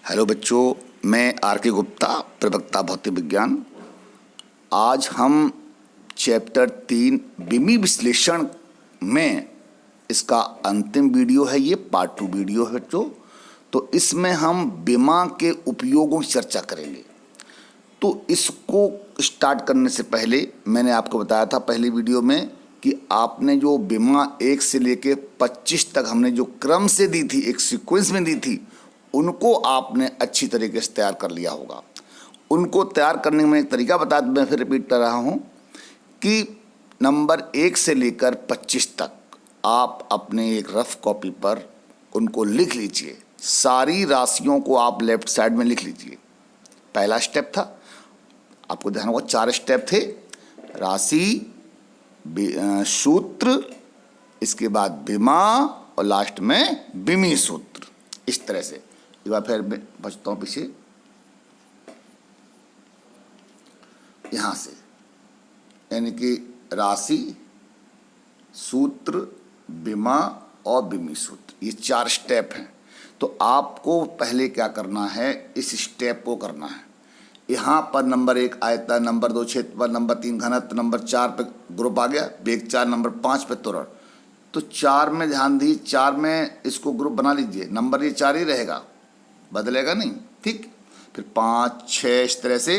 Hello बच्चों, मैं are के गुप्ता, प्रवक्ता भौतिक विज्ञान। आज हम चैप्टर 3 बिमी विश्लेषण में इसका अंतिम वीडियो है, ये पार्ट 2 वीडियो है बच्चों। तो इसमें हम बिमा के उपयोगों की चर्चा करेंगे। तो इसको स्टार्ट करने से पहले मैंने आपको बताया था पहली वीडियो में कि आपने जो बिमा 1 से लेके 25 तक हमने जो क्रम से दी थी, एक सीक्वेंस में दी थी, उनको आपने अच्छी तरीके से तैयार कर लिया होगा। उनको तैयार करने में एक तरीका बता, मैं फिर रिपीट कर रहा हूँ कि नंबर 1 से लेकर 25 तक आप अपने एक रफ कॉपी पर उनको लिख लीजिए। सारी राशियों को आप लेफ्ट साइड में लिख लीजिए। पहला स्टेप था, आपको ध्यान होगा 4 स्टेप थे: राशि, सूत्र, इसके बाद बिमा और लास्ट में बिमी सूत्र। इस तरह से एक बार फिर मैं बचता हूँ पीछे, यहाँ से, यानी कि राशि, सूत्र, बिमा और बिमी सूत्र, ये 4 स्टेप हैं। तो आपको पहले क्या करना है, इस स्टेप को करना है। यहाँ पर नंबर 1 आयतन, नंबर 2 क्षेत्रफल, नंबर 3 घनत्व, नंबर 4 पे ग्रुप आ गया, वेग 4, नंबर 5 पे त्वरण। तो 4 में ध्यान दीजिए, 4 में इसको ग्रुप बना लीजिए, नंबर ये 4 ही रहेगा, बदलेगा नहीं, ठीक। फिर 5, 6, इस तरह से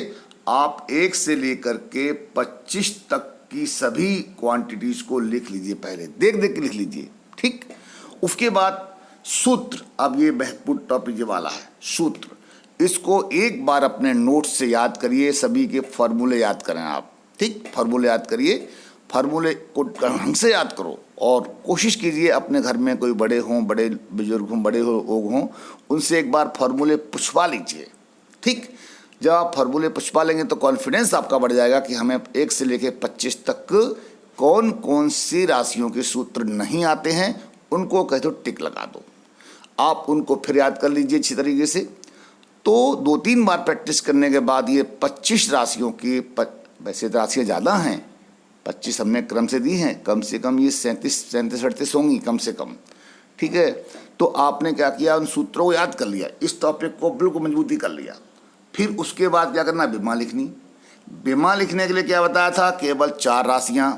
आप 1 से लेकर के 25 तक की सभी क्वांटिटीज को लिख लीजिए। पहले देख देख के लिख लीजिए, ठीक। उसके बाद सूत्र, अब ये महत्वपूर्ण टॉपिक ये वाला है, सूत्र। इसको एक बार अपने नोट्स से याद करिए, सभी के फॉर्मूले याद करें आप, ठीक। फॉर्मूले याद करिए, फार्मूले को ढंग से याद करो और कोशिश कीजिए अपने घर में कोई बड़े हों, बड़े बुजुर्ग हों, बड़े लोग हों, उनसे एक बार फार्मूले पूछवा लीजिए, ठीक। जब आप फार्मूले पूछवा लेंगे तो कॉन्फिडेंस आपका बढ़ जाएगा कि हमें 1 से लेकर 25 तक कौन कौन सी राशियों के सूत्र नहीं आते हैं, उनको कह दो टिक लगा दो। आप उनको फिर याद कर लीजिए अच्छी तरीके से। तो 2-3 बार प्रैक्टिस करने के बाद ये 25 राशियों की, वैसे राशियाँ ज़्यादा हैं, 25 हमने क्रम से दी हैं, कम से कम ये 37-38 होंगी कम से कम, ठीक है। तो आपने क्या किया, उन सूत्रों को याद कर लिया, इस टॉपिक को बिल्कुल मजबूती कर लिया। फिर उसके बाद क्या करना, बिमा लिखनी। बिमा लिखने के लिए क्या बताया था, केवल 4 राशियाँ,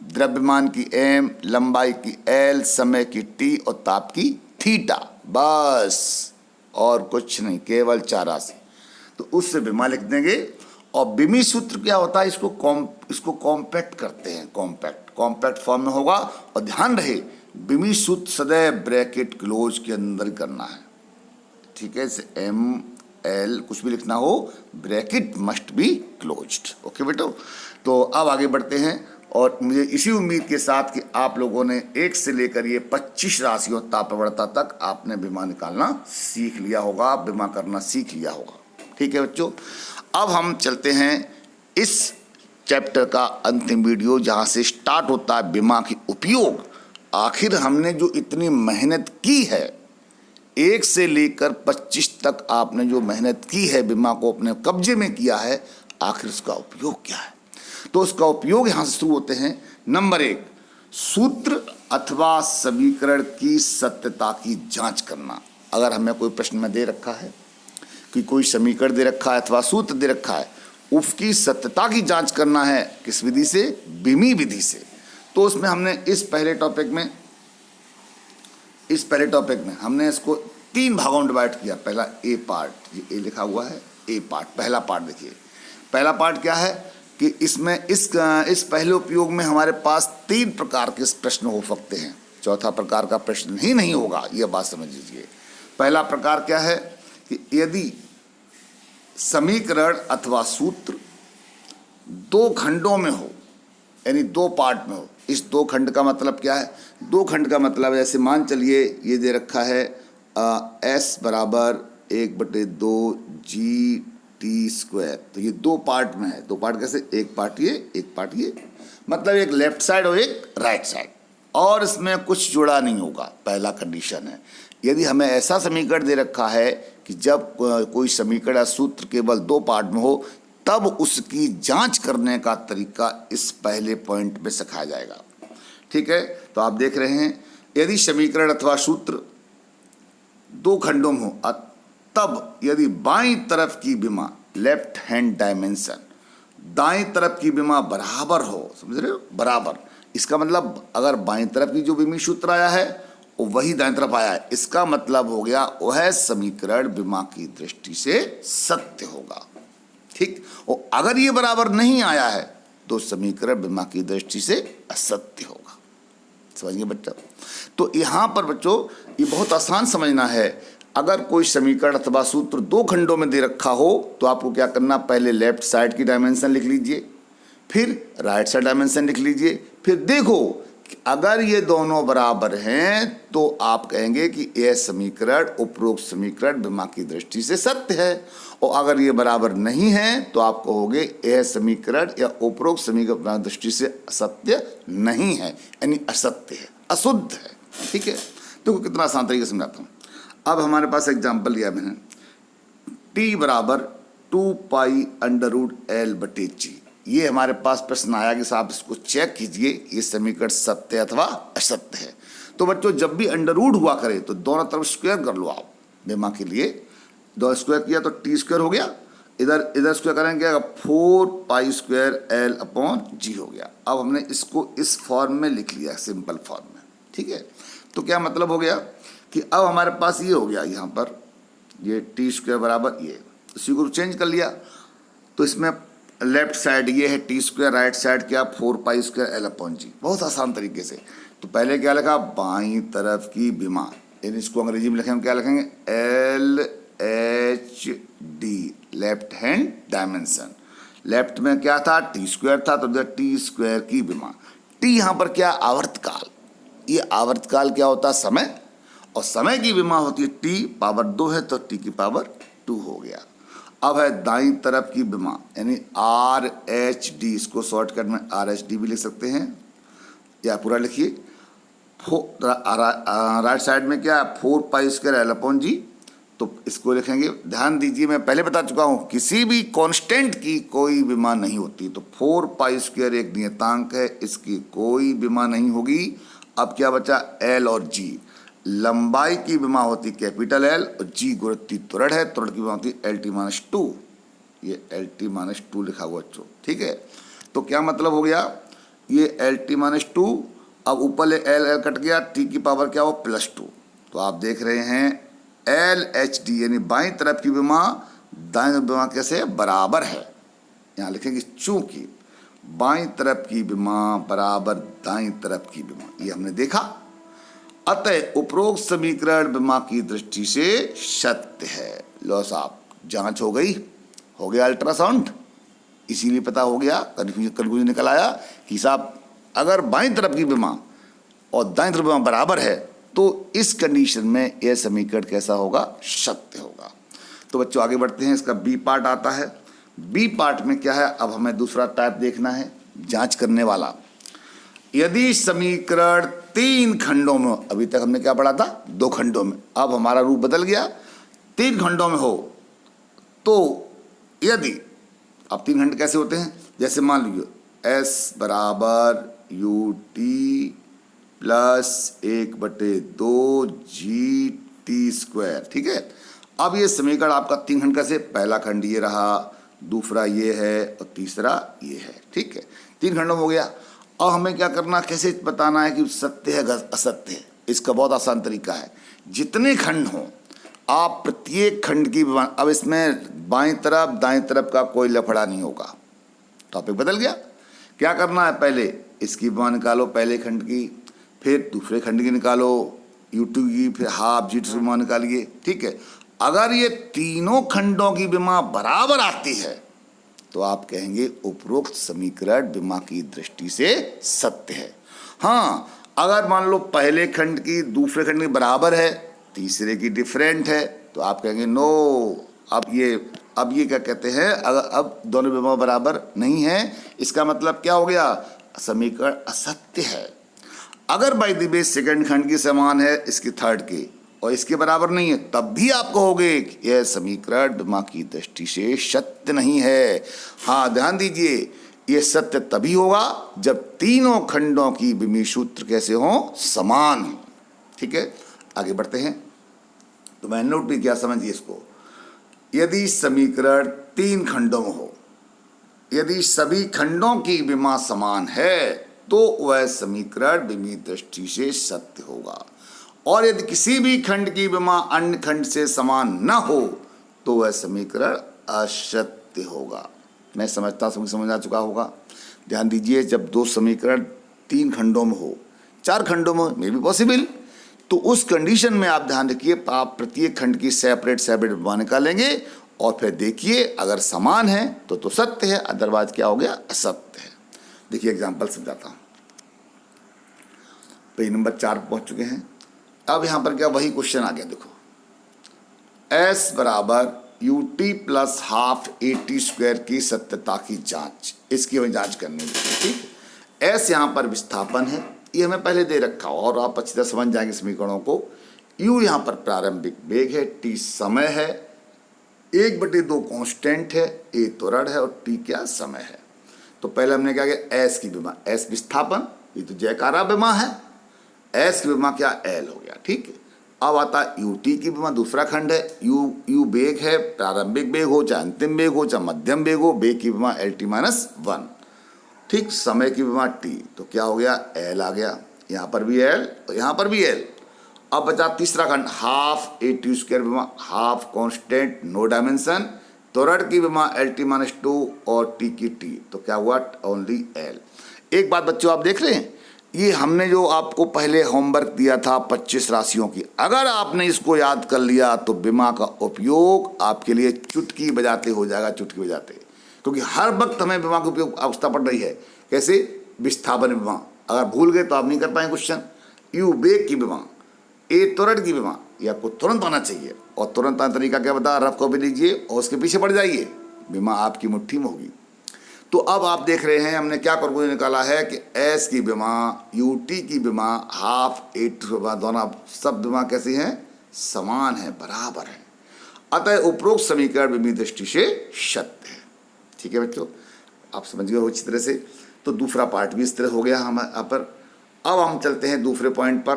द्रव्यमान की m, लंबाई की l, समय की t और ताप की थीटा, बस और कुछ नहीं, केवल 4 राशि। तो उससे बिमा लिख देंगे। और बिमी सूत्र क्या होता है, इसको कॉम्पैक्ट करते हैं, कॉम्पैक्ट फॉर्म में होगा। और ध्यान रहे, बिमी सूत्र सदैव ब्रैकेट क्लोज के अंदर करना है, ठीक है। M, L कुछ भी लिखना हो, bracket must be closed, okay बेटो। तो अब आगे बढ़ते हैं, और मुझे इसी उम्मीद के साथ कि आप लोगों ने 1 से लेकर ये 25 राशियों तापप्रवणता तक आपने बिमा निकालना सीख लिया होगा, बिमा करना सीख लिया होगा, ठीक है बच्चों। अब हम चलते हैं इस चैप्टर का अंतिम वीडियो, जहाँ से स्टार्ट होता है बिमा की उपयोग। आखिर हमने जो इतनी मेहनत की है, 1 से लेकर 25 तक आपने जो मेहनत की है, बिमा को अपने कब्जे में किया है, आखिर उसका उपयोग क्या है। तो उसका उपयोग यहाँ से शुरू होते हैं। नंबर 1, सूत्र अथवा समीकरण की सत्यता की जांच करना। अगर हमें कोई प्रश्न में दे रखा है कि कोई समीकरण दे रखा है अथवा सूत्र दे रखा है, उसकी सत्यता की जांच करना है, किस विधि से, बिमी विधि से। तो उसमें हमने इस पहले टॉपिक में हमने इसको 3 भागों में डिवाइड किया। पहला ए पार्ट, ये ए लिखा हुआ है, ए पार्ट, पहला पार्ट देखिए। पहला पार्ट क्या है कि इसमें इस पहले उपयोग में हमारे पास 3 प्रकार के प्रश्न हो सकते हैं, चौथा प्रकार का प्रश्न ही नहीं होगा, यह बात समझ लीजिए। पहला प्रकार क्या है कि यदि समीकरण अथवा सूत्र 2 खंडों में हो, यानी 2 पार्ट में हो। इस 2 खंड का मतलब क्या है, 2 खंड का मतलब जैसे मान चलिए ये दे रखा है S बराबर 1/2 GT²। तो ये 2 पार्ट में है। 2 पार्ट कैसे, एक पार्ट ये, एक पार्ट ये, मतलब एक लेफ्ट साइड और एक राइट साइड, और इसमें कुछ जुड़ा नहीं होगा, पहला कंडीशन है। यदि हमें ऐसा समीकरण दे रखा है कि जब कोई समीकरण या सूत्र केवल 2 पार्ट में हो, तब उसकी जांच करने का तरीका इस पहले पॉइंट में सिखाया जाएगा, ठीक है। तो आप देख रहे हैं, यदि समीकरण अथवा सूत्र 2 खंडों में हो, तब यदि बाईं तरफ की विमा, लेफ्ट हैंड डायमेंशन, दाईं तरफ की विमा बराबर हो, समझ रहे हो, बराबर, इसका मतलब अगर बाईं तरफ की जो विमी सूत्र आया है वो वही दाईं तरफ आया है, इसका मतलब हो गया वह समीकरण विमा की दृष्टि से सत्य होगा। ठीक, और अगर ये बराबर नहीं आया है तो समीकरण विमा की दृष्टि से असत्य होगा। समझिए बच्चा। तो यहां पर बच्चों ये बहुत आसान समझना है। अगर कोई समीकरण अथवा सूत्र दो खंडों में दे रखा हो तो आपको क्या करना, पहले लेफ्ट साइड की डायमेंशन लिख लीजिए, फिर राइट साइड डायमेंशन लिख लीजिए, फिर देखो कि अगर ये दोनों बराबर हैं तो आप कहेंगे कि यह समीकरण उपरोक्त समीकरण विमा की दृष्टि से सत्य है, और अगर ये बराबर नहीं है तो आप कहोगे यह समीकरण या उपरोक्त समीकरण दृष्टि से असत्य नहीं है, यानी असत्य है, अशुद्ध है। ठीक है, तो कितना आसान तरीके से समझाता हूँ। अब हमारे पास एग्जाम्पल लिया मैंने, t बराबर 2π√L/g। ये हमारे पास प्रश्न आया कि साहब इसको चेक कीजिए ये समीकरण सत्य अथवा असत्य है। तो बच्चों जब भी अंडर रूट हुआ करे तो दोनों तरफ स्क्वायर कर लो आप। विमा के लिए दो स्क्वायर किया तो t² हो गया, इधर स्क्वायर करेंगे 4π²L/g हो गया। अब हमने इसको इस फॉर्म में लिख लिया, सिंपल फॉर्म में। ठीक है, तो क्या मतलब हो गया कि अब हमारे पास ये हो गया, यहाँ पर ये t² बराबर ये, इसी को चेंज कर लिया तो इसमें लेफ्ट साइड ये है t², राइट साइड क्या 4π²L/g। बहुत आसान तरीके से। तो पहले क्या लिखा, बाईं तरफ की विमा, यानी इसको अंग्रेजी में लिखेंगे, क्या लिखेंगे LHD, left hand dimension. Left में क्या था, t² था, तो t² की विमा। t यहाँ पर क्या, आवर्तकाल। ये आवर्तकाल क्या होता है, समय, और समय की विमा होती है t⁻2 है तो t⁻2 हो गया। अब है दाईं तरफ की विमा, यानी RHD, इसको शॉर्टकट में RHD भी लिख सकते हैं या पूरा लिखिए। राइट साइड में क्या, 4π²L/g, तो इसको लिखेंगे। ध्यान दीजिए, मैं पहले बता चुका हूँ किसी भी कांस्टेंट की कोई विमा नहीं होती। तो 4π² एक नियतांक है, इसकी कोई विमा नहीं होगी। अब क्या बचा, L और G। लंबाई की विमा होती कैपिटल L और G गुरुत्वीय त्वरण है, त्वरण की विमा होती LT-2। ये LT-2 लिखा हुआ बच्चों। ठीक है, तो क्या मतलब हो गया, ये LT-2, अब ऊपर L कट गया, T की पावर क्या हो +2। तो आप देख रहे हैं LHD यानी बाईं तरफ की विमा दाईं विमा कैसे बराबर है, यहाँ लिखेंगे चूंकि बाईं तरफ की विमा बराबर दाईं तरफ की विमा, ये हमने देखा। अतः उपरोक्त समीकरण विमा की दृष्टि से सत्य है। लो साहब, जांच हो गई, हो गया अल्ट्रासाउंड, इसीलिए पता हो गया, कंफ्यूजन निकल आया कि साहब अगर बाईं तरफ की विमा और दाईं तरफ विमा बराबर है तो इस कंडीशन में यह समीकरण कैसा होगा, सत्य होगा। तो बच्चों आगे बढ़ते हैं, इसका बी पार्ट आता है। बी पार्ट में क्या है, अब हमें दूसरा टाइप देखना है, जांच करने वाला। यदि समीकरण 3 खंडों में, अभी तक हमने क्या पढ़ा था 2 खंडों में, अब हमारा रूप बदल गया, 3 खंडों में हो तो यदि, अब 3 खंड कैसे होते हैं, जैसे मान लीजिए S बराबर UT + 1/2 GT²। ठीक है, अब ये समीकरण आपका 3 खंड कैसे, पहला खंड ये रहा, दूसरा ये है और तीसरा ये है। ठीक है, 3 खंडों में हो गया। अब हमें क्या करना, कैसे बताना है कि सत्य है असत्य है। इसका बहुत आसान तरीका है, जितने खंड हों आप प्रत्येक खंड की, अब इसमें बाईं तरफ दाईं तरफ का कोई लफड़ा नहीं होगा। टॉपिक बदल गया। क्या करना है, पहले इसकी विमा निकालो पहले खंड की, फिर दूसरे खंड की निकालो U2 की, फिर हाफ G2 की विमा निकालिए। ठीक है, अगर ये तीनों खंडों की विमा बराबर आती है तो आप कहेंगे उपरोक्त समीकरण विमा की दृष्टि से सत्य है। हाँ, अगर मान लो पहले खंड की दूसरे खंड की बराबर है, तीसरे की डिफरेंट है, तो आप कहेंगे नो, अब ये क्या कहते हैं, अगर अब दोनों विमा बराबर नहीं है, इसका मतलब क्या हो गया, समीकरण असत्य है। अगर बाय द वे सेकंड खंड की समान है इसकी थर्ड की और इसके बराबर नहीं है, तब भी आप कहोगे कि यह समीकरण विमा की दृष्टि से सत्य नहीं है। हाँ, ध्यान दीजिए, यह सत्य तभी होगा जब तीनों खंडों की विमी सूत्र कैसे हों, समान हो। ठीक है, आगे बढ़ते हैं। तो मैंने नोट भी किया, समझिए इसको। यदि समीकरण 3 खंडों में हो, यदि सभी खंडों की विमा समान है तो वह समीकरण विमीय दृष्टि से सत्य होगा, और यदि किसी भी खंड की विमा अन्य खंड से समान न हो तो वह समीकरण असत्य होगा। मैं समझता समझ आ चुका होगा। ध्यान दीजिए, जब दो समीकरण 3 खंडों में हो, 4 खंडों में भी पॉसिबल, तो उस कंडीशन में आप ध्यान रखिए, आप प्रत्येक खंड की सेपरेट विमा निकालेंगे और फिर देखिए अगर समान है तो सत्य है, अदरवाइज क्या हो गया, असत्य है। देखिए एग्जांपल समझाता हूं। पेज नंबर 4 पहुंच चुके हैं। अब यहां पर क्या वही क्वेश्चन आ गया, देखो s बराबर ut plus half at square की सत्यता की जांच, इसकी हमें जांच करनी है। ठीक, s यहां पर विस्थापन है, ये हमें पहले दे रखा हो और आप अच्छी तरह समझ जाएंगे समीकरणों को। u यहां पर प्रारंभिक वेग है, t समय है, 1/2 कांस्टेंट है, a त्वरण है और t क्या समय है। तो पहले हमने क्या किया, s की विमा, s विस्थापन, ये तो जयकारा विमा है, s की विमा क्या, l हो गया। ठीक है, अब आता ut की विमा, दूसरा खंड है, u वेग है, प्रारंभिक वेग हो चाहे अंतिम वेग हो चाहे मध्यम वेग हो, वेग की विमा lt-1। ठीक, समय की विमा t, तो क्या हो गया, l आ गया, यहाँ पर भी l और यहाँ पर भी l। अब बचा तीसरा खंड, हाफ at स्क्वायर विमा, हाफ कांस्टेंट नो डायमेंशन, त्वरण की विमा lt-2 और t की t, तो क्या हुआ, ओनली l। एक बात बच्चों आप देख रहे हैं, ये हमने जो आपको पहले होमवर्क दिया था 25 राशियों की, अगर आपने इसको याद कर लिया तो विमा का उपयोग आपके लिए चुटकी बजाते हो जाएगा, चुटकी बजाते, क्योंकि हर वक्त हमें विमा का उपयोग आवश्यकता पड़ रही है। कैसे, विस्थापन विमा, अगर भूल गए तो आप नहीं कर पाएंगे क्वेश्चन। यू वेग की विमा, ए त्वरण की विमा, ये आपको तुरंत आना चाहिए, और तुरंत आने तरीका क्या बता, रफ कॉपी लीजिए और उसके पीछे पड़ जाइए, विमा आपकी मुट्ठी में होगी। तो अब आप देख रहे हैं हमने क्या करके निकाला है कि s की विमा, ut की विमा, हाफ at विमा, दोनों सब विमा कैसी हैं, समान है, बराबर है, अतः उपरोक्त समीकरण विमीय दृष्टि से सत्य है। ठीक है बच्चों, आप समझ गए हो अच्छी तरह से। तो दूसरा पार्ट भी इस तरह हो गया हम यहाँ पर। अब हम चलते हैं दूसरे पॉइंट पर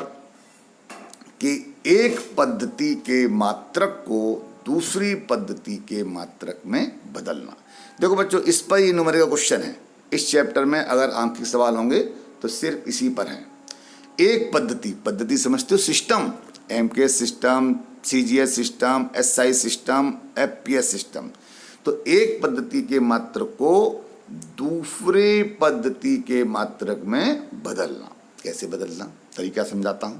कि एक पद्धति के मात्रक को दूसरी पद्धति के मात्रक में बदलना। देखो बच्चों, इस पर ही न्यूमेरिकल क्वेश्चन है, इस चैप्टर में अगर आंकिक सवाल होंगे तो सिर्फ इसी पर हैं। एक पद्धति समझते हो, system, MKS system, CGS system, SI system, FPS system. तो एक पद्धति के मात्रक को दूसरे पद्धति के मात्रक में बदलना। कैसे बदलना, तरीका समझाता हूं।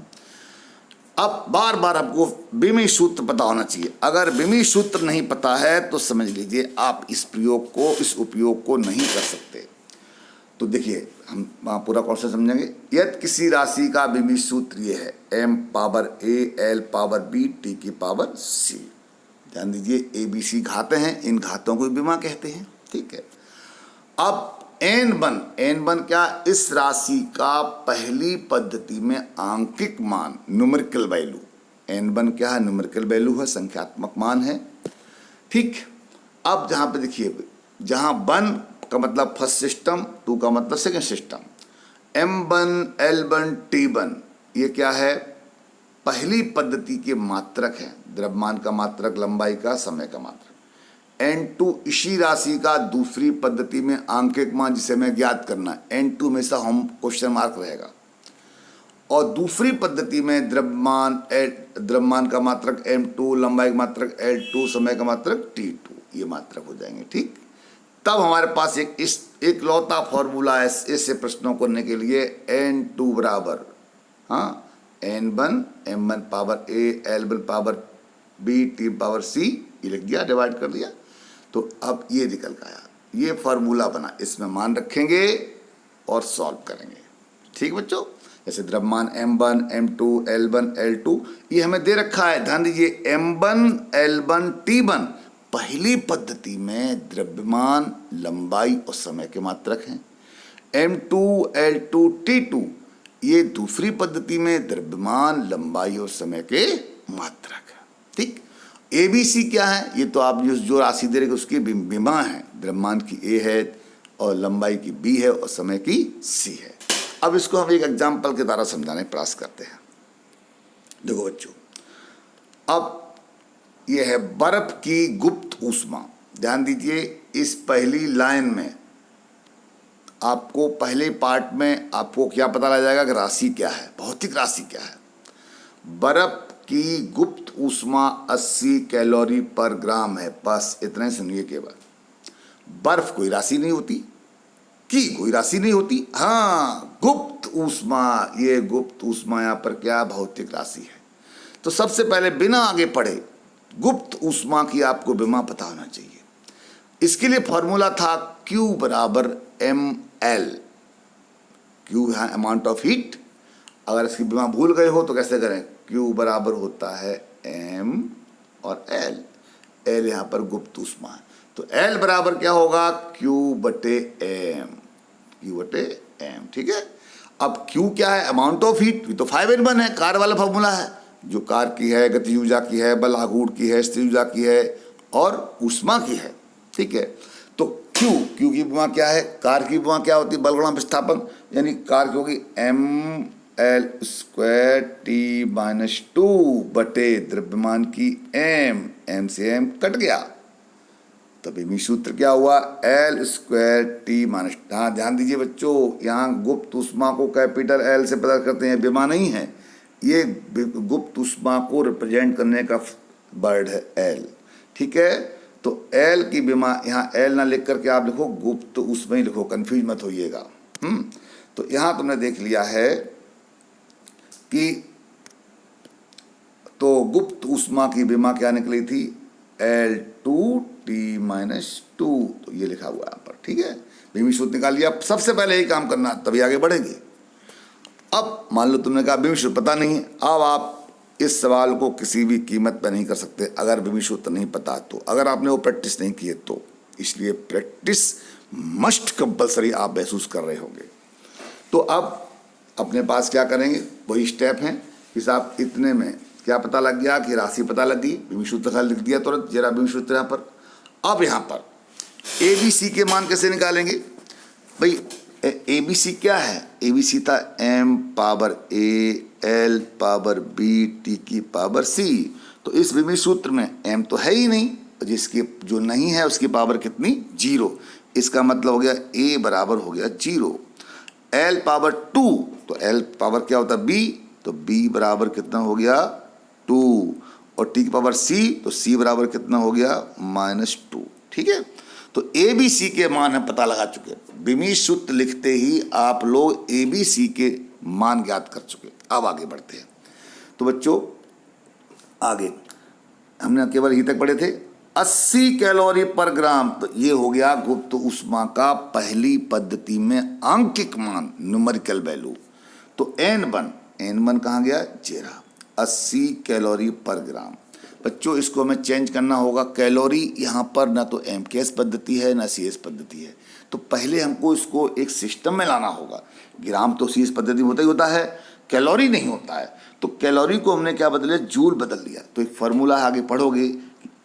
अब बार बार आपको विमीय सूत्र पता होना चाहिए, अगर विमीय सूत्र नहीं पता है तो समझ लीजिए आप इस उपयोग को नहीं कर सकते। तो देखिए हम वहाँ पूरा कॉन्सेप्ट समझेंगे। यदि किसी राशि का विमीय सूत्र ये है, m power a l power b t की पावर c। ध्यान दीजिए, ABC घाते हैं, इन घातों को विमा कहते हैं। ठीक है, अब n1 क्या, इस राशि का पहली पद्धति में आंकिक मान, न्यूमेरिकल वैल्यू। n1 क्या है, न्यूमेरिकल वैल्यू है, संख्यात्मक मान है। ठीक, अब जहाँ पे देखिए, जहाँ 1 का मतलब फर्स्ट सिस्टम, 2 का मतलब second system, m1 l1 t1 ये क्या है, पहली पद्धति के मात्रक है, द्रव्यमान का मात्रक, लंबाई का, समय का मात्रक। n2 इसी राशि का दूसरी पद्धति में आंकिक मान जिसे हमें ज्ञात करना है, n2 हमेशा हम क्वेश्चन मार्क रहेगा। और दूसरी पद्धति में द्रव्यमान का मात्रक m2, लंबाई का मात्रक l2, समय का मात्रक t2, ये मात्रक हो जाएंगे। ठीक, तब हमारे पास एक लौता फॉर्मूला है ऐसे प्रश्नों को करने के लिए, n2 बराबर n1 m1 power a l1 power b t power c, ये लिख दिया, डिवाइड कर दिया। तो अब ये निकल के आया, ये फार्मूला बना, इसमें मान रखेंगे और सॉल्व करेंगे। ठीक बच्चों, जैसे द्रव्यमान m1 m2 l1 l2 ये हमें दे रखा है। ध्यान दीजिए, m1 l1 t1 पहली पद्धति में द्रव्यमान, लंबाई और समय के मात्रक हैं। m2 l2 t2 ये दूसरी पद्धति में द्रव्यमान, लंबाई और समय के मात्रक है। ठीक, ABC क्या है, ये तो आप जो राशि दे रहे उसकी विमा है, द्रव्यमान की A है और लंबाई की B है और समय की C है। अब इसको हम एक एग्जाम्पल के द्वारा समझाने का प्रयास करते हैं। देखो बच्चों, अब ये है बर्फ की गुप्त गुप्त ऊष्मा, ध्यान दीजिए इस पहली लाइन में आपको पहले पार्ट में आपको क्या पता लग जाएगा कि राशि क्या है, भौतिक राशि क्या है। बर्फ की गुप्त ऊष्मा 80 कैलोरी पर ग्राम है। बस इतने सुनिए केवल। बर्फ कोई राशि नहीं होती, कोई राशि नहीं होती। हाँ, गुप्त ऊष्मा, ये गुप्त ऊष्मा यहाँ पर क्या भौतिक राशि है। तो सबसे पहले बिना आगे पढ़े गुप्त ऊष्मा की आपको विमा पता होना चाहिए। इसके लिए फॉर्मूला था Q बराबर ml। Q है अमाउंट ऑफ हीट। अगर इसकी विमा भूल गए हो तो कैसे करें, Q बराबर होता है m और L। L यहाँ पर गुप्त ऊष्मा है, तो L बराबर क्या होगा, Q बटे m। ठीक है। अब Q क्या है, अमाउंट ऑफ हीट, ये तो 5N1 है, कार वाला फॉर्मूला है। जो कार की है, गतिज ऊर्जा की है, बल आघूर्ण की है, स्थिर ऊर्जा की है और ऊष्मा की है। ठीक है। तो Q की विमा क्या है, कार की विमा क्या होती है, बल गुणा विस्थापन, यानी कार की होगी ml स्क्वायर t-2 बटे द्रव्यमान की m से m कट गया, तो विमी सूत्र क्या हुआ, L स्क्वायर t-। हाँ ध्यान दीजिए बच्चों, यहाँ गुप्त ऊष्मा को कैपिटल L से प्रकट करते हैं, विमा नहीं है, ये गुप्त ऊष्मा को रिप्रेजेंट करने का वर्ड है L। ठीक है। तो L की विमा, यहाँ L ना लिख करके आप लिखो गुप्त ऊष्मा ही लिखो, कंफ्यूज मत होइएगा। तो यहाँ तुमने देख लिया है कि तो गुप्त ऊष्मा की विमा क्या निकली थी, L2T-2, तो ये लिखा हुआ है यहाँ पर। ठीक है, विमी सूत्र निकाल लिया। सबसे पहले यही काम करना, तभी आगे बढ़ेंगे। अब मान लो तुमने कहा विमी सूत्र पता नहीं है, अब आप इस सवाल को किसी भी कीमत पर नहीं कर सकते अगर विमी सूत्र नहीं पता तो, अगर आपने वो प्रैक्टिस नहीं की है तो। इसलिए प्रैक्टिस मस्ट कंपलसरी आप महसूस कर रहे होंगे। तो अब अपने पास क्या करेंगे, वही स्टेप हैं कि साहब इतने में क्या पता लग गया कि राशि पता लग गई, विमी सूत्र का लिख दिया तुरंत, जरा विमी सूत्र यहाँ पर। अब यहाँ पर ABC के मान कैसे निकालेंगे भाई, ABC क्या है, ABC था m power A L power B T की पावर C। तो इस विमी सूत्र में m तो है ही नहीं, जिसकी जो नहीं है उसकी पावर कितनी, 0। इसका मतलब हो गया A बराबर हो गया 0। L पावर 2, तो L पावर क्या होता है B, तो B बराबर कितना हो गया 2, और T की पावर C, तो C बराबर कितना हो गया -2। ठीक है। तो ABC के मान हम पता लगा चुके, विमी सूत्र लिखते ही आप लोग ABC के मान ज्ञात कर चुके। अब आगे बढ़ते हैं। तो बच्चों आगे हमने केवल यहीं तक पढ़े थे 80 कैलोरी पर ग्राम, तो ये हो गया गुप्त ऊष्मा का पहली पद्धति में आंकिक मान, न्यूमेरिकल वैल्यू। तो N1 कहाँ गया, जेरा, 80 कैलोरी पर ग्राम। बच्चों इसको हमें चेंज करना होगा, कैलोरी यहाँ पर ना तो MKS पद्धति है ना CS पद्धति है, तो पहले हमको इसको एक सिस्टम में लाना होगा। ग्राम तो CS पद्धति में होता ही होता है, कैलोरी नहीं होता है। तो कैलोरी को हमने क्या बदल लिया, जूल बदल लिया। तो एक फॉर्मूला आगे पढ़ोगे,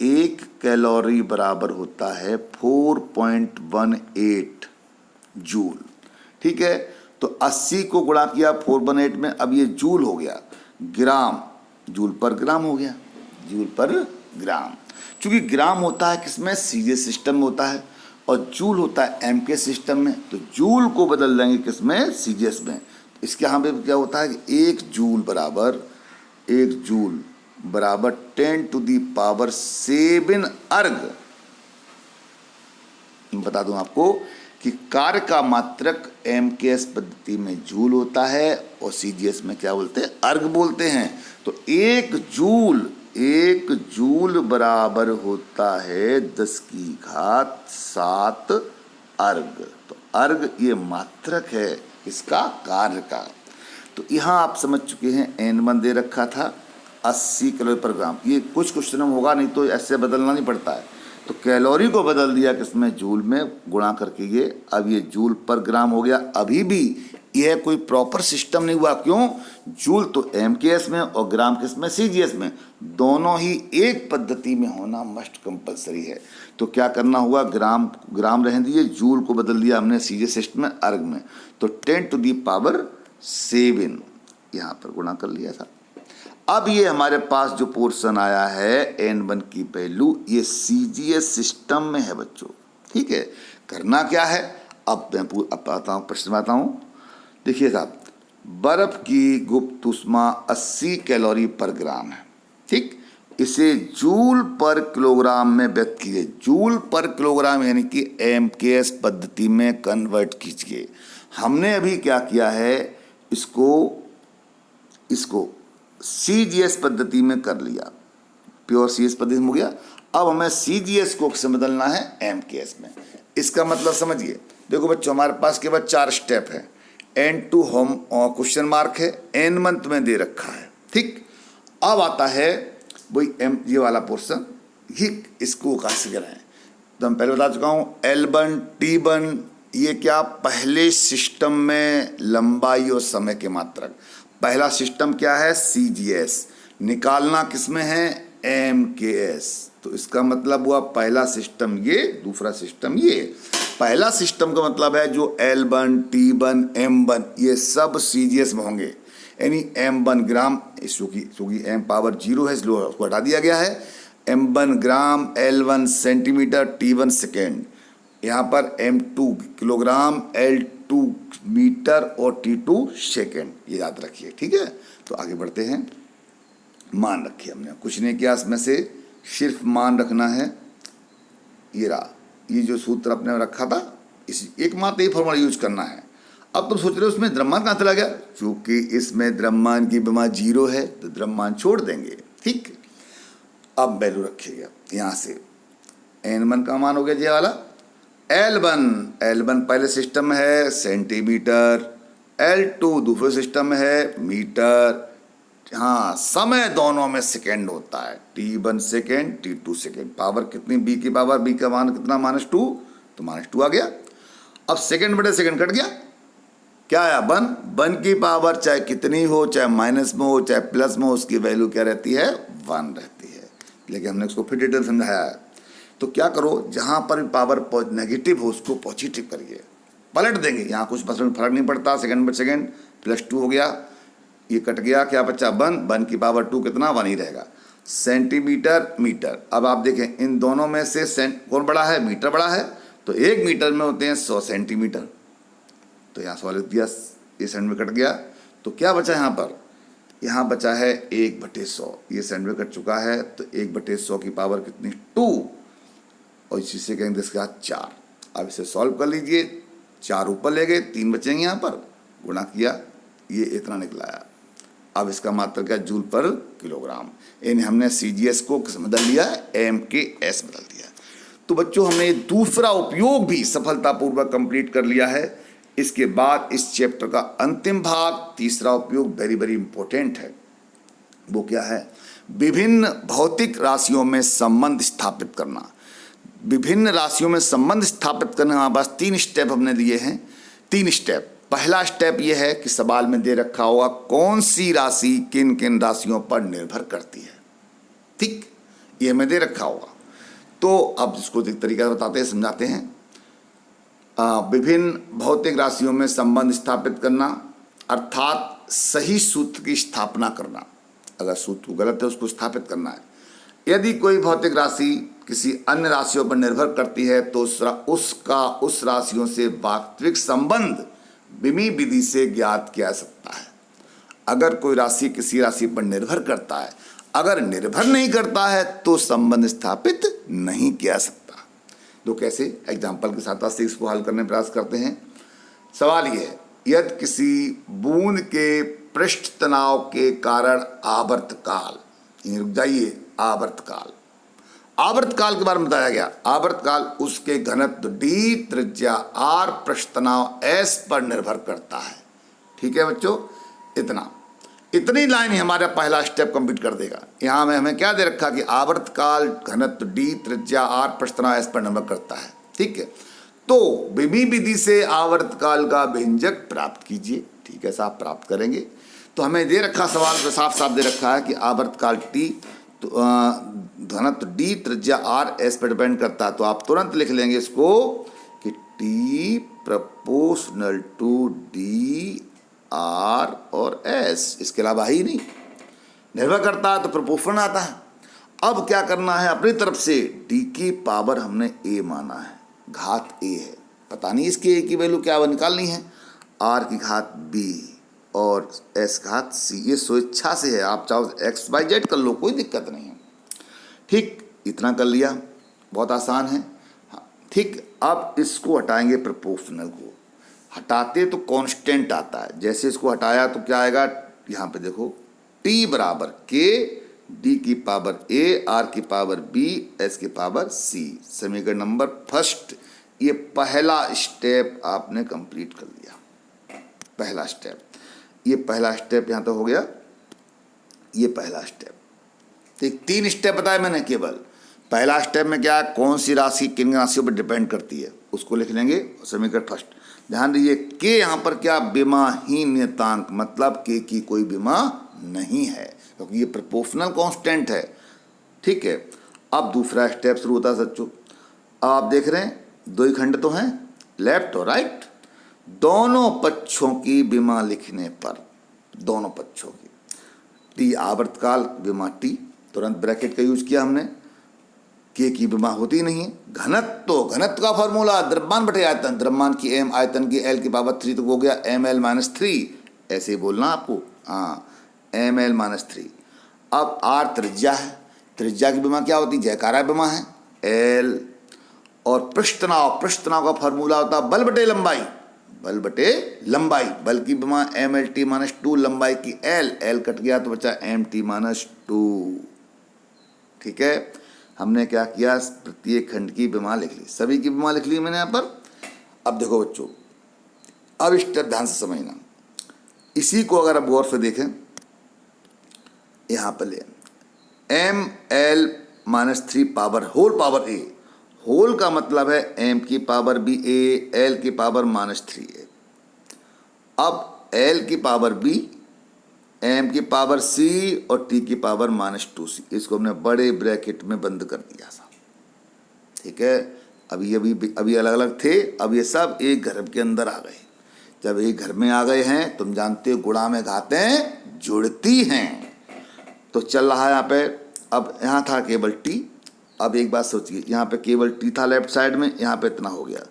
1 कैलोरी बराबर होता है 4.18 जूल। ठीक है। तो 80 को गुणा किया 418 में, अब ये जूल हो गया, ग्राम, जूल पर ग्राम हो गया, जूल पर ग्राम। चूंकि ग्राम होता है किसमें, सीरियस सिस्टम में होता है, और जूल होता है MKS सिस्टम में, तो जूल को बदल देंगे किसमें, सीरियस में। इसके यहाँ पे क्या होता है कि 1 जूल बराबर 10⁻⁷ अर्ग। बता दूं आपको कि कार्य का मात्रक MKS पद्धति में जूल होता है और CGS में क्या बोलते हैं, अर्ग बोलते हैं। तो 1 जूल बराबर होता है 10⁻⁷ अर्ग। तो अर्ग ये मात्रक है इसका कार्य का। तो यहाँ आप समझ चुके हैं N1 दे रखा था 80 कैलोरी पर ग्राम। ये कुछ क्वेश्चन में होगा, नहीं तो ऐसे बदलना नहीं पड़ता है। तो कैलोरी को बदल दिया किसमें, जूल में गुणा करके ये, अब ये जूल पर ग्राम हो गया। अभी भी यह कोई प्रॉपर सिस्टम नहीं हुआ, क्यों, जूल तो MKS में और ग्राम किसमें, CGS में, दोनों ही एक पद्धति में होना मस्ट कंपलसरी है। तो क्या करना हुआ, ग्राम रहने दीजिए, जूल को बदल दिया हमने CGS सिस्टम में अर्ग में, तो 10⁻⁷ यहाँ पर गुणा कर लिया था। अब ये हमारे पास जो पोर्शन आया है n1 की वैल्यू, ये CGS सिस्टम में है बच्चों। ठीक है, करना क्या है, अब मैं आता हूँ प्रश्न में आता हूँ। देखिए साहब, बर्फ की गुप्त ऊष्मा 80 कैलोरी पर ग्राम है। ठीक, इसे जूल पर किलोग्राम में व्यक्त कीजिए। जूल पर किलोग्राम यानी कि MKS पद्धति में कन्वर्ट कीजिए। हमने अभी क्या किया है, इसको CGS पद्धति में कर लिया, प्योर CGS पद्धति में हो गया। अब हमें CGS को से बदलना है MKS में। इसका मतलब समझिए, देखो बच्चों, हमारे पास केवल 4 स्टेप है। N2 होम क्वेश्चन मार्क है, N1 तुम्हें दे रखा है। ठीक, अब आता है वही ये वाला पोर्शन, ये इसको कहाँ से कराएं, तो हम पहले बता चुका हूँ L1 T1, ये क्या, पहले सिस्टम में लंबाई और समय के मात्रक। पहला सिस्टम क्या है, CGS, निकालना किसमें है, MKS। तो इसका मतलब हुआ पहला सिस्टम ये, दूसरा सिस्टम ये। पहला सिस्टम का मतलब है जो L1 T1 M1 ये सब CGS में होंगे, यानी M1 ग्राम, चूँकि M पावर 0 है इसलिए उसको हटा दिया गया है। M1 ग्राम, L1 सेंटीमीटर, T1 सेकेंड, यहाँ पर M2 किलोग्राम, L2 मीटर और T2 सेकेंड, ये याद रखिए। ठीक है, तो आगे बढ़ते हैं। मान रखिए, हमने कुछ नहीं किया इसमें से, सिर्फ मान रखना है। ये रहा, ये जो सूत्र अपने रखा था, इसी एकमात्र ये फॉर्मूला यूज करना है। अब तुम सोच रहे हो उसमें द्रव्यमान कहाँ चला गया, क्योंकि इसमें द्रव्यमान की विमा 0 है तो द्रव्यमान छोड़ देंगे। ठीक, अब वैल्यू रखिएगा, यहाँ से N1 का मान हो गया ये वाला। L1 पहले सिस्टम में है सेंटीमीटर, L2 दूसरे सिस्टम में है मीटर। हाँ, समय दोनों में सेकेंड होता है, T1 second, T2 second. Power कितनी, B की पावर, B का मान कितना, -2, तो -2 आ गया। अब सेकेंड बटे सेकेंड कट गया, क्या आया, 1 की पावर चाहे कितनी हो, चाहे माइनस में हो चाहे प्लस में हो, उसकी वैल्यू क्या रहती है, 1 रहती है। लेकिन हमने उसको फिर डिटेल समझाया है। तो क्या करो, जहाँ पर भी पावर नेगेटिव हो उसको पॉजिटिव करिए, पलट देंगे, यहाँ कुछ फर्क नहीं पड़ता। सेकंड बट सेकंड +2 हो गया, ये कट गया, क्या बचा, 1 की पावर 2 कितना, 1 ही रहेगा। सेंटीमीटर मीटर, अब आप देखें इन दोनों में से कौन बड़ा है, मीटर बड़ा है, तो 1 मीटर में होते हैं 100 सेंटीमीटर, तो यहाँ 100 लिख दिया, ये सेंटीमीटर कट गया। तो क्या बचा यहाँ पर, यहाँ बचा है 1/100, ये सेंटीमीटर कट चुका है, तो 1/100 की पावर कितनी, 2, और इसी से कहेंगे इसके बाद 4। अब इसे सॉल्व कर लीजिए, 4 ऊपर ले गए, 3 बचेंगे, यहाँ पर गुणा किया, ये इतना निकला है। अब इसका मात्रक क्या, जूल पर किलोग्राम, यानी हमने CGS को बदल लिया, MKS बदल दिया। तो बच्चों, हमने दूसरा उपयोग भी सफलतापूर्वक कंप्लीट कर लिया है। इसके बाद इस चैप्टर का अंतिम भाग, तीसरा उपयोग वेरी वेरी इंपॉर्टेंट है। वो क्या है, विभिन्न भौतिक राशियों में संबंध स्थापित करना। विभिन्न राशियों में संबंध स्थापित करने हमारे पास 3 स्टेप हमने दिए हैं। 3 स्टेप। पहला स्टेप यह है कि सवाल में दे रखा होगा कौन सी राशि किन किन राशियों पर निर्भर करती है। ठीक, ये हमें दे रखा होगा। तो अब इसको एक तरीका बताते हैं, समझाते हैं। विभिन्न भौतिक राशियों में संबंध स्थापित करना अर्थात सही सूत्र की स्थापना करना। अगर सूत्र गलत है उसको स्थापित करना है। यदि कोई भौतिक राशि किसी अन्य राशियों पर निर्भर करती है तो उसका उस राशियों से वास्तविक संबंध विमी विधि से ज्ञात किया जा सकता है। अगर कोई राशि किसी राशि पर निर्भर करता है, अगर निर्भर नहीं करता है तो संबंध स्थापित नहीं किया जा सकता। तो कैसे, एग्जाम्पल के साथ से इसको हल करने का प्रयास करते हैं। सवाल ये है, यदि किसी बूंद के पृष्ठ तनाव के कारण आवर्तकाल, रुक जाइए, आवर्तकाल के बारे में बताया गया। आवर्तकाल उसके घनत्व d, त्रिज्या r, पृष्ठ तनाव s पर निर्भर करता है। ठीक है बच्चों, इतनी लाइन ही हमारा पहला स्टेप कंप्लीट कर देगा। यहाँ में हमें क्या दे रखा कि आवर्तकाल घनत्व d, त्रिज्या r, पृष्ठ तनाव s पर निर्भर करता है। ठीक है, तो विमी विधि से आवर्तकाल का व्यंजक प्राप्त कीजिए। ठीक है, साहब प्राप्त करेंगे। तो हमें दे रखा सवाल में साफ साफ दे रखा है कि आवर्तकाल t घनत्व d, त्रिज्या r, s पर डिपेंड करता है। तो आप तुरंत लिख लेंगे इसको कि t proportional to d, r और s, इसके अलावा ही नहीं। निर्भर करता है तो प्रोपोर्शनल आता है। अब क्या करना है, अपनी तरफ से डी की पावर हमने ए माना है, घात ए है, पता नहीं इसकी ए की वैल्यू क्या वो निकालनी है, आर की घात बी और एस घात सी, ये स्वेच्छा से है, आप चाहो एक्स वाई जेड कर लो, कोई दिक्कत नहीं है। ठीक, इतना कर लिया, बहुत आसान है। हाँ, ठीक, अब इसको हटाएंगे, प्रोपोर्शनल को हटाते तो कांस्टेंट आता है, जैसे इसको हटाया तो क्या आएगा, यहाँ पे देखो टी बराबर के डी की पावर ए आर की पावर बी एस की पावर सी, समीकरण नंबर फर्स्ट। ये पहला स्टेप आपने कंप्लीट कर लिया, पहला स्टेप, ये पहला स्टेप यहाँ तो हो गया, ये पहला स्टेप। ठीक, 3 स्टेप बताए मैंने केवल। पहला स्टेप में क्या, कौन सी राशि किन राशियों पर डिपेंड करती है, उसको लिख लेंगे, समीकरण फर्स्ट। ध्यान दीजिए के यहाँ पर क्या, विमाहीन नियतांक, मतलब के की कोई विमा नहीं है, क्योंकि ये प्रोपोर्शनल कांस्टेंट है। ठीक है, अब दूसरा स्टेप शुरू होता है बच्चों। अब आप देख रहे हैं 2 ही खंड तो हैं, लेफ्ट और राइट, दोनों पक्षों की विमा लिखने पर, दोनों पक्षों की, टी आवर्तकाल विमा टी, तुरंत ब्रैकेट का यूज किया हमने, के की विमा होती नहीं है। घनत्व, घनत्व का फॉर्मूला द्रव्यमान बटे आयतन, द्रव्यमान की एम, आयतन की एल की पावर 3 तक हो गया ml-3, ऐसे ही बोलना आपको, हाँ ml-3। अब आर त्रिज्या है, त्रिज्या की विमा क्या होती है, जयकारा विमा है एल, और पृष्ठ तनाव, पृष्ठ तनाव का फॉर्मूला होता है बल बटे लंबाई, बल बटे लंबाई, बल की विमा mlt-2, लंबाई की एल कट गया तो बचा mt-2। ठीक है, हमने क्या किया, प्रत्येक खंड की विमा लिख ली, सभी की विमा लिख ली मैंने यहाँ पर। अब देखो बच्चों, अब स्टेप ध्यान से समझना, इसी को अगर आप गौर से देखें, यहाँ पर ले ml-3 पावर होल पावर ए, होल का मतलब है m की पावर b a, l की पावर -3a। अब l की पावर b, m की पावर c और t की पावर -2c, इसको हमने बड़े ब्रैकेट में बंद कर दिया था। ठीक है, अभी अलग अलग थे, अब ये सब एक घर के अंदर आ गए। जब एक घर में आ गए हैं, तुम जानते हो गुणा में घातें जुड़ती हैं, तो चल रहा है यहाँ पे। अब यहाँ था केवल t, अब एक बात सोचिए, यहाँ पे केवल t था लेफ्ट साइड में, यहाँ पे इतना हो गया।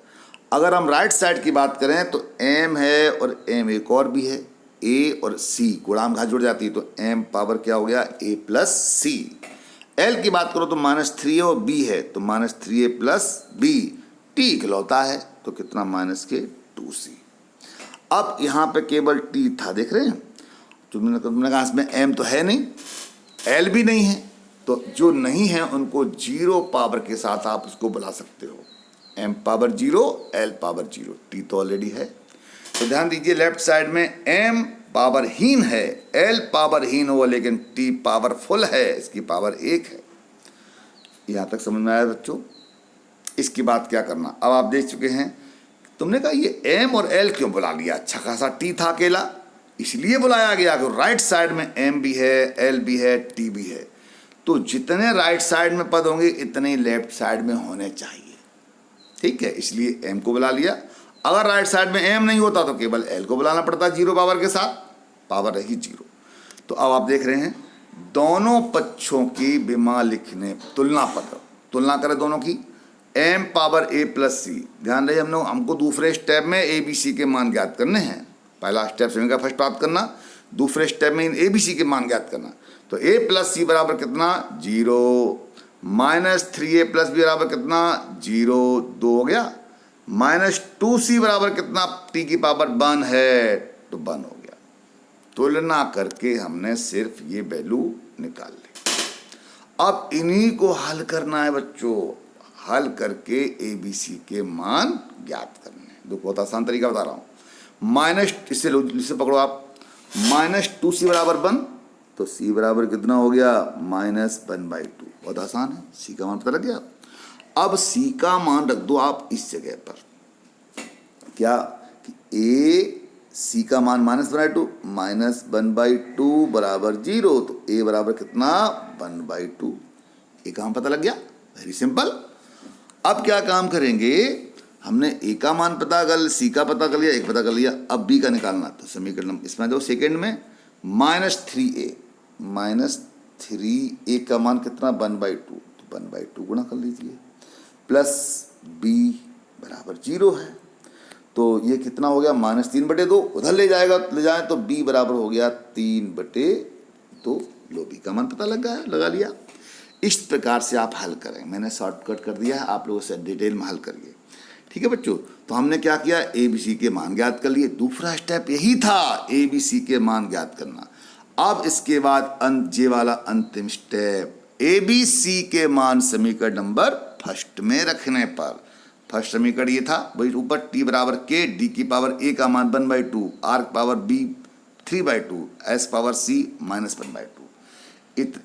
अगर हम राइट साइड की बात करें तो m है और m एक और भी है, a और c गुणा में घात जुड़ जाती है, तो m पावर क्या हो गया a+c। l की बात करो तो -3a और b है, तो -3a+b, t इकलौता है तो कितना -2c। अब यहाँ पे केवल t था, देख रहे हैं, तुमने कहा इसमें m तो है नहीं, l भी नहीं है, तो जो नहीं है उनको 0 पावर के साथ आप उसको बुला सकते हो, m power 0, l power 0, t तो ऑलरेडी है। तो ध्यान दीजिए, लेफ्ट साइड में m पावरहीन है, l पावरहीन हो, लेकिन t पावरफुल है, इसकी पावर 1 है। यहाँ तक समझ में आया बच्चों? इसकी बात क्या करना, अब आप देख चुके हैं। तुमने कहा ये m और l क्यों बुला लिया, अच्छा खासा t था अकेला, इसलिए बुलाया गया कि राइट साइड में m भी है, l भी है, t भी है, तो जितने राइट साइड में पद होंगे इतने लेफ्ट साइड में होने चाहिए। ठीक है, इसलिए m को बुला लिया। अगर राइट साइड में m नहीं होता तो केवल l को बुलाना पड़ता, 0 पावर के साथ, पावर रही 0। तो अब आप देख रहे हैं, दोनों पक्षों की विमा लिखने, तुलना पत्र, तुलना करें दोनों की, m पावर a+c। ध्यान रहे, हमको दूसरे स्टेप में a b c के मान ज्ञात करने हैं। पहला स्टेप समीकरण फर्स्ट प्राप्त करना, दूसरे स्टेप में इन a b c के मान ज्ञात करना। तो a+c बराबर कितना, 0, -3a+b बराबर कितना, 0, 2 हो गया, -2c बराबर कितना, t की पावर 1 है, तो 1 हो गया। तुलना करके हमने सिर्फ ये वैल्यू निकाल ली। अब इन्हीं को हल करना है बच्चों, हल करके ए बी सी के मान ज्ञात करने हैं। देखो बहुत आसान तरीका बता रहा हूँ, इससे पकड़ो आप, -2c बराबर 1, तो c बराबर कितना हो गया, -1/2। बहुत आसान है, c का मान पता लग गया। अब c का मान रख दो आप इस जगह पर, क्या कि c का मान -1/2, -1/2 बराबर 0, तो a बराबर कितना, 1/2। ये काम पता लग गया, वेरी सिंपल। अब क्या काम करेंगे, हमने a का मान पता कर, c का पता कर लिया, एक पता कर लिया, अब b का निकालना। तो समीकरण इसमें दो सेकेंड में, -3a -3 ए का मान कितना 1/2, तो 1/2 गुणा कर लीजिए, प्लस b बराबर 0 है, तो ये कितना हो गया -3/2, उधर ले जाए तो b बराबर हो गया 3/2। लो b का मान पता लगा लिया। इस प्रकार से आप हल करें, मैंने शॉर्टकट कर दिया है, आप लोगों से डिटेल में हल करिए। ठीक है बच्चों, तो हमने क्या किया, ए बी सी के मान ज्ञात कर लिए। दूसरा स्टेप यही था, ए बी सी के मान ज्ञात करना। अब इसके बाद ये वाला अंतिम स्टेप, ए बी सी के मान समीकरण नंबर फर्स्ट में रखने पर, फर्स्ट समीकरण ये था भाई, ऊपर टी बराबर के, डी की पावर ए का मान 1/2, आर की पावर बी 3/2, एस पावर सी -1/2,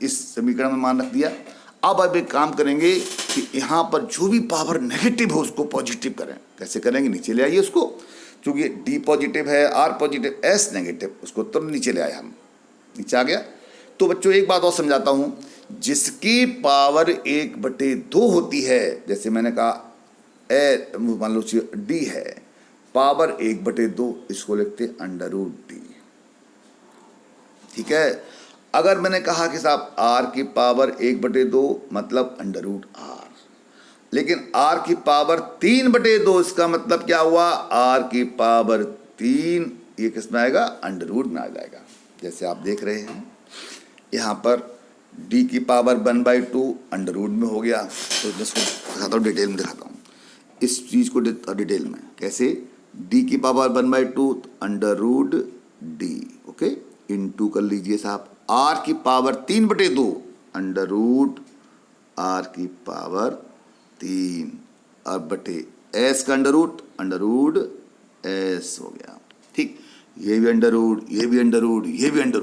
इस समीकरण में मान रख दिया। अब एक काम करेंगे कि यहाँ पर जो भी पावर नेगेटिव हो उसको पॉजिटिव करें। कैसे करेंगे, नीचे ले आइए उसको, क्योंकि डी पॉजिटिव है, आर पॉजिटिव, एस नेगेटिव, उसको तुरंत नीचे ले आए हम, नीचे आ गया। तो बच्चों एक बात और समझाता हूँ, जिसकी पावर 1/2 होती है, जैसे मैंने कहा मान लो डी है, पावर 1/2, इसको लिखते √d। ठीक है, अगर मैंने कहा कि साहब r की पावर 1/2 मतलब √r, लेकिन r की पावर 3/2, इसका मतलब क्या हुआ, r की पावर 3, ये किस में आएगा, √ में आ जाएगा। जैसे आप देख रहे हैं यहाँ पर d की पावर 1/2 √ में हो गया। तो इसको दिखाता हूँ, डिटेल में दिखाता हूँ इस चीज़ को डिटेल में। कैसे, d की पावर 1/2 √d, ओके, इनटू कर लीजिए साहब, r की पावर 3/2 √r की पावर 3 और बटे s का √ s हो गया। ठीक, ये भी √ ये भी √ ये भी √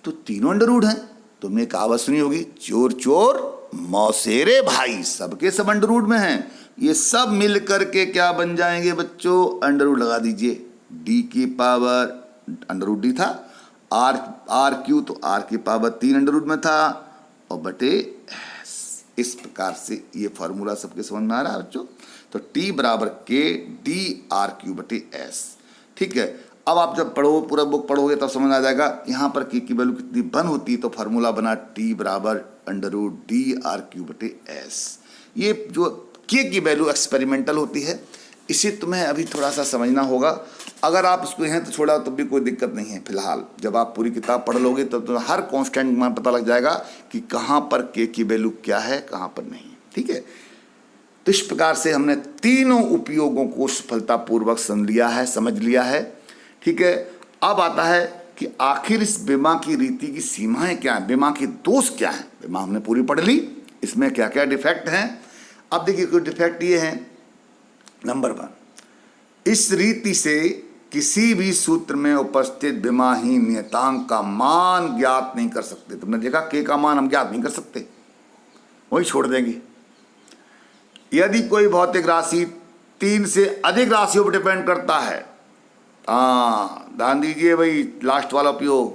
तो तीनों √ हैं। तुमने कहावत सुनी होगी, चोर चोर मौसेरे भाई, सबके सब √ में हैं। ये सब मिल करके क्या बन जाएंगे बच्चों, √ लगा दीजिए, d की पावर √d था, आर क्यू तो आर की पावर 3 √ में था, और बटे एस। इस प्रकार से ये फार्मूला सबके समझ में आ रहा है बच्चों। तो टी बराबर के डी/r³ बटे एस। ठीक है, अब आप जब पूरा बुक पढ़ोगे तब समझ आ जाएगा। यहाँ पर के की वैल्यू कितनी 1 होती, तो फार्मूला बना टी बराबर √d/r³ बटे एस। ये जो के की वैल्यू एक्सपेरिमेंटल होती है, इसे तुम्हें अभी थोड़ा सा समझना होगा। अगर आप इसको यहाँ तो छोड़ा तब भी कोई दिक्कत नहीं है। फिलहाल जब आप पूरी किताब पढ़ लोगे तब तो हर कांस्टेंट मान पता लग जाएगा कि कहाँ पर के की वैल्यू क्या है, कहाँ पर नहीं। ठीक है, तो इस प्रकार से हमने तीनों उपयोगों को सफलतापूर्वक समझ लिया है। ठीक है, अब आता है कि आखिर इस बीमा की रीति की सीमाएं क्या हैं, बीमा के दोष क्या हैं। बीमा हमने पूरी पढ़ ली, इसमें क्या क्या डिफेक्ट हैं। अब देखिए कुछ डिफेक्ट ये हैं। नंबर 1, इस रीति से किसी भी सूत्र में उपस्थित बीमाहीन नियतांक का मान ज्ञात नहीं कर सकते। तुमने देखा के का मान हम ज्ञात नहीं कर सकते, वही छोड़ देंगे। यदि कोई भौतिक राशि 3 से अधिक राशियों पर डिपेंड करता है, ध्यान दीजिए भाई, लास्ट वाला उपयोग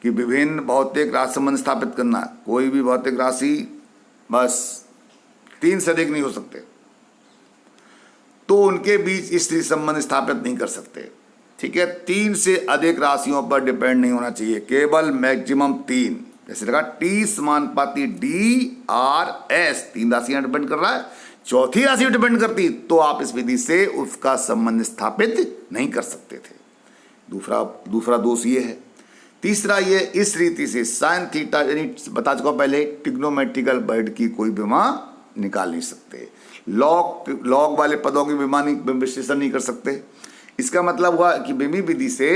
कि विभिन्न भौतिक राशि संबंध स्थापित करना। कोई भी भौतिक राशि बस 3 से अधिक नहीं हो सकते, तो उनके बीच स्थिति संबंध स्थापित नहीं कर सकते। ठीक है, 3 से अधिक राशियों पर डिपेंड नहीं होना चाहिए, केवल मैक्सिमम 3। जैसे लगा टी समानुपाती डी/r/s, 3 राशियां डिपेंड कर रहा है, चौथी राशि पर डिपेंड करती तो आप इस विधि से उसका संबंध स्थापित नहीं कर सकते थे। दूसरा दोष ये है। तीसरा ये, इस रीति से साइन थीटा, यानी बता चुका पहले, ट्रिग्नोमेट्रिकल वर्ड की कोई बीमा निकाल नहीं सकते। लॉग वाले पदों की बीमा विश्लेषण नहीं कर सकते। इसका मतलब हुआ कि बीमी विधि से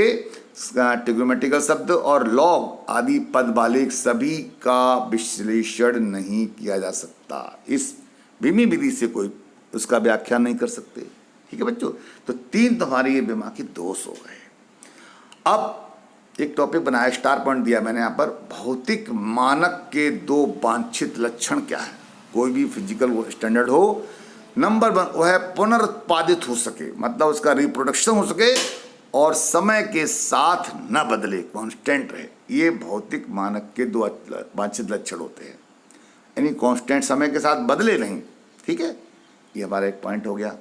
ट्रिग्नोमेट्रिकल शब्द और लॉग आदि पद वाले सभी का विश्लेषण नहीं किया जा सकता। इस बीमी विधि से कोई उसका व्याख्यान नहीं कर सकते। ठीक है बच्चों, तो 3 तुम्हारे ये बीमा के दोष हो गए। अब एक टॉपिक बनाया, स्टार पॉइंट दिया मैंने यहाँ पर, भौतिक मानक के 2 वांछित लक्षण क्या है। कोई भी फिजिकल स्टैंडर्ड हो, नंबर 1 वह पुनरुत्पादित हो सके, मतलब उसका रिप्रोडक्शन हो सके और समय के साथ न बदले, कांस्टेंट रहे। ये भौतिक मानक के 2 वांछित लक्षण होते हैं, यानी कांस्टेंट, समय के साथ बदले नहीं। ठीक है, ये हमारा एक पॉइंट हो गया।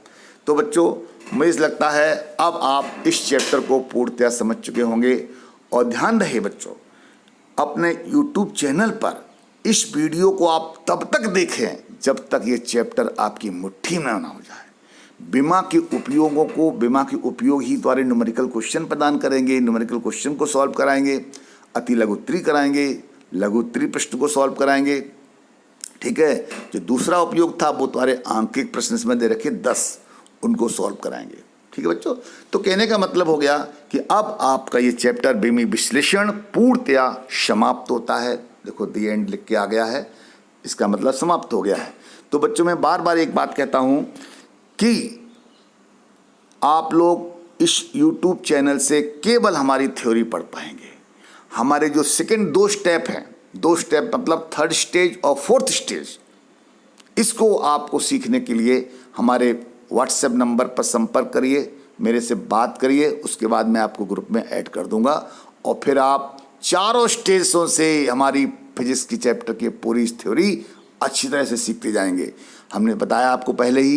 तो बच्चों मुझे लगता है अब आप इस चैप्टर को पूर्णतः समझ चुके होंगे। और ध्यान रहे बच्चों, अपने YouTube चैनल पर इस वीडियो को आप तब तक देखें जब तक ये चैप्टर आपकी मुट्ठी में ना हो जाए। बीमा के उपयोगों को, बीमा के उपयोग ही द्वारा न्यूमेरिकल क्वेश्चन प्रदान करेंगे, न्यूमेरिकल क्वेश्चन को सॉल्व कराएंगे, अति लघु उत्तरी कराएंगे, लघु उत्तरी प्रश्न को सॉल्व कराएंगे। ठीक है, जो दूसरा उपयोग था वो तुम्हारे आंकिक प्रश्न इसमें दे रखे 10, उनको सॉल्व कराएंगे। ठीक है बच्चों, तो कहने का मतलब हो गया कि अब आपका ये चैप्टर बीमी विश्लेषण पूर्णतया समाप्त होता है। देखो दी एंड लिख के आ गया है, इसका मतलब समाप्त हो गया है। तो बच्चों मैं बार बार एक बात कहता हूं कि आप लोग इस YouTube चैनल से केवल हमारी थ्योरी पढ़ पाएंगे। हमारे जो सेकंड 2 स्टेप हैं, 2 स्टेप मतलब 3rd स्टेज और 4th स्टेज, इसको आपको सीखने के लिए हमारे व्हाट्सएप नंबर पर संपर्क करिए, मेरे से बात करिए, उसके बाद मैं आपको ग्रुप में ऐड कर दूंगा और फिर आप चारों स्टेजों से हमारी फिजिक्स की चैप्टर की पूरी थ्योरी अच्छी तरह से सीखते जाएंगे। हमने बताया आपको पहले ही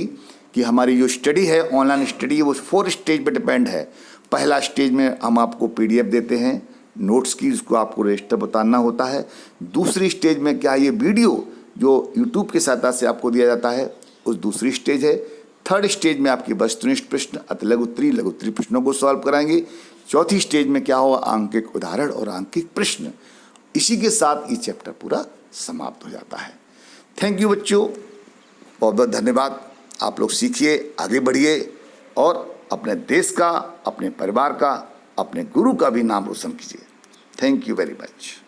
कि हमारी जो स्टडी है, ऑनलाइन स्टडी, वो 4 स्टेज पे डिपेंड है। पहला स्टेज में हम आपको PDF देते हैं नोट्स की, उसको आपको रजिस्टर बताना होता है। दूसरी स्टेज में क्या, ये वीडियो जो YouTube की सहायता से आपको दिया जाता है, उस दूसरी स्टेज है। 3rd स्टेज में आपकी वस्तुनिष्ठ प्रश्न, अति लघु उत्तरी, लघु उत्तरी प्रश्नों को सॉल्व कराएंगे। 4थी स्टेज में क्या होगा, आंकिक उदाहरण और आंकिक प्रश्न। इसी के साथ ये चैप्टर पूरा समाप्त हो जाता है। थैंक यू बच्चों, बहुत बहुत धन्यवाद। आप लोग सीखिए, आगे बढ़िए और अपने देश का, अपने परिवार का, अपने गुरु का भी नाम रोशन कीजिए। Thank you very much.